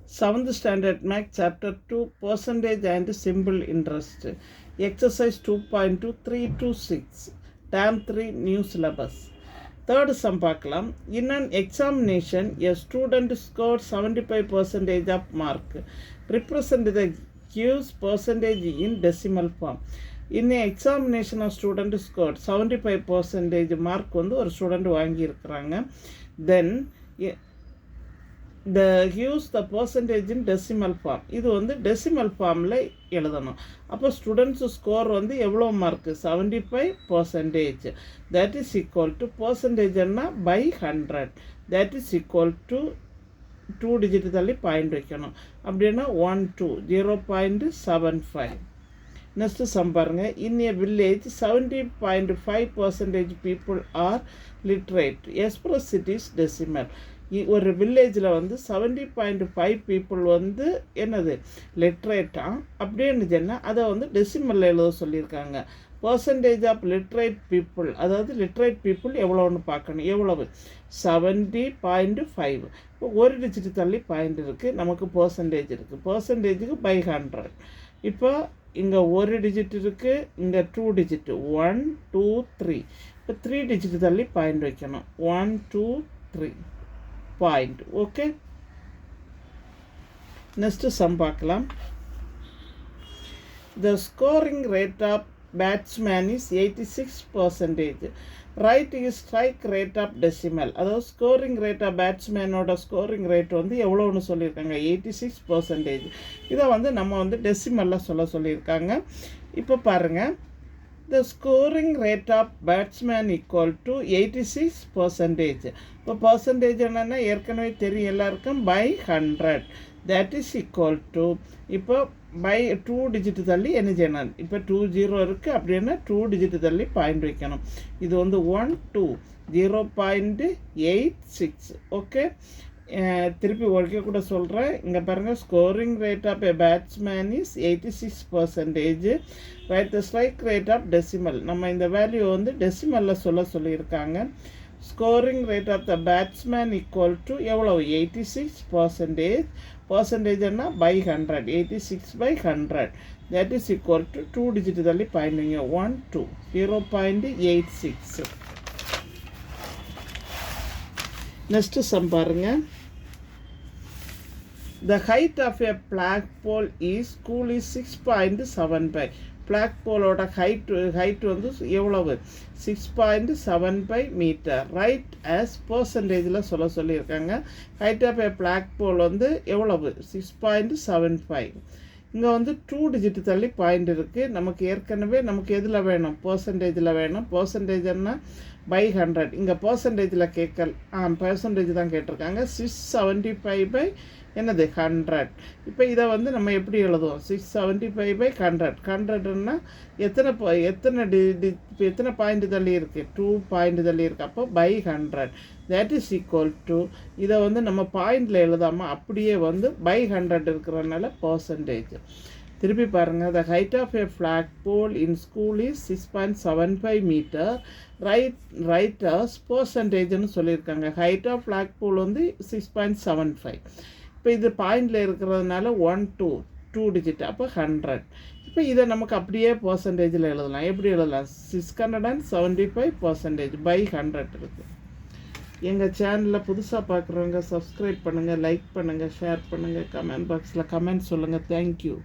7th Standard Math Chapter 2 Percentage and Simple Interest. Exercise 2.2 3 to 6. Term 3 New Syllabus. Third sum பார்க்கலாம். In an examination, a student scored 75% of mark. Represent the gives percentage in decimal form. In an examination, a student scored 75% mark வந்து ஒரு student வாங்கியிருக்கிறாங்க. Then the use the percentage in decimal form. இது வந்து decimal ஃபார்மில் எழுதணும். அப்போ students score வந்து எவ்வளோ mark 75%. that is equal to பர்சன்டேஜ்னா by 100. that is equal to 2 digit தள்ளி பாயிண்ட் வைக்கணும். அப்படின்னா 0.75. நெக்ஸ்ட் சம் பாருங்க. In a village 70.5% people are literate. Express it is decimal. ஒரு வில்லேஜில் வந்து 70.5 பீப்புள் வந்து என்னது லிட்ரேட்டா அப்படின்னு சொன்னால் அதை வந்து டெசிமலில் எழுத சொல்லியிருக்காங்க. பர்சன்டேஜ் ஆஃப் லிட்ரேட் பீப்புள், அதாவது லிட்ரேட் பீப்புள் எவ்வளோன்னு பார்க்கணும். எவ்வளவு 70.5. இப்போ ஒரு டிஜிட் தள்ளி பாயிண்ட் இருக்குது, நமக்கு பர்சன்டேஜ் இருக்குது. பர்சன்டேஜுக்கு by 100. இப்போ இங்கே ஒரு டிஜிட் இருக்குது, இங்கே 2 டிஜிட்டு 1 2 3. இப்போ 3 டிஜிட் தள்ளி பாயிண்ட் வைக்கணும். 1 2 3 பாயிண்ட். ஓகே, நெக்ஸ்ட்டு சம் பார்க்கலாம். The scoring rate of batsman is 86%. Right is strike rate of decimal. அதாவது ஸ்கோரிங் ரேட் ஆஃப் பேட்ஸ்மேனோட ஸ்கோரிங் ரேட் வந்து எவ்வளோன்னு சொல்லியிருக்காங்க 86%. இதை வந்து நம்ம வந்து டெசிமலில் சொல்லியிருக்காங்க. இப்போ பாருங்கள், the scoring rate of batsman equal to 86%. இப்போ பர்சன்டேஜ் என்னென்னா ஏற்கனவே தெரியும் எல்லாருக்கும் by 100. that is equal to இப்போ by 2 டிஜிட் தள்ளி என்ன செய்யணும். இப்போ 20 இருக்குது அப்படின்னா 2 டிஜிட் தள்ளி பாயிண்ட் வைக்கணும். இது வந்து 1 2 0.86. ஓகே, திருப்பி ஒர்க்க கூட சொல்கிறேன். இங்கே பாருங்கள், scoring rate of a batsman is 86%. Right the strike rate of decimal. நம்ம இந்த வேல்யூ வந்து டெசிமலில் சொல்லியிருக்காங்க. Scoring rate of the batsman equal to எவ்வளவு 86%. பர்சன்டேஜ்னா by 100. 86/100. that is equal to 2 digit தள்ளி பாயிண்டிங்க 1 2 0.86. நெக்ஸ்ட்டு சம் பாருங்க. The height of a flagpole is school is 6.75. ஃப்ளாக்போலோட height வந்து எவ்வளவு 6.75 மீட்டர். ரைட் ஆஸ் பர்சன்டேஜில் சொல்லியிருக்காங்க. ஹைட் ஆஃப் ஏ ஃப்ளாக்போல் வந்து எவ்வளவு 6.75. இங்கே வந்து 2 டிஜிட் தள்ளி பாயிண்ட் இருக்குது. நமக்கு ஏற்கனவே நமக்கு எதில் வேணும், பர்சன்டேஜில் வேணும். பர்சன்டேஜ்னா by 100. இங்கே பர்சன்டேஜில் பர்சன்டேஜ் தான் கேட்டிருக்காங்க. 675 என்னது 100. இப்போ இதை வந்து நம்ம எப்படி எழுதுவோம் 675/100. 100ன்னா எத்தனை பாயிண்ட் தள்ளி இருக்குது 2 பாயிண்ட் தள்ளி இருக்குது. அப்போ by 100. that is equal to இதை வந்து நம்ம பாயிண்டில் எழுதாமல் அப்படியே வந்து by 100 இருக்கிறதுனால பர்சன்டேஜ். திருப்பி பாருங்கள். The height of a flag pole in school is 6.75 metre. Write as பர்சன்டேஜ்னு சொல்லியிருக்காங்க. ஹைட் ஆஃப் ஃப்ளாக் போல் வந்து 6.75. இப்போ இது பாயிண்டில் இருக்கிறதுனால 1 2 டிஜிட், அப்போ 100. இப்போ இதை நமக்கு அப்படியே பர்சன்டேஜில் எழுதலாம். எப்படி எழுதலாம் 675% by 100 இருக்குது. எங்கள் சேனலில் புதுசாக பார்க்குறவங்க சப்ஸ்கிரைப் பண்ணுங்கள், லைக் பண்ணுங்கள், ஷேர் பண்ணுங்கள், கமெண்ட் பாக்ஸில் கமெண்ட் சொல்லுங்கள். தேங்க்யூ.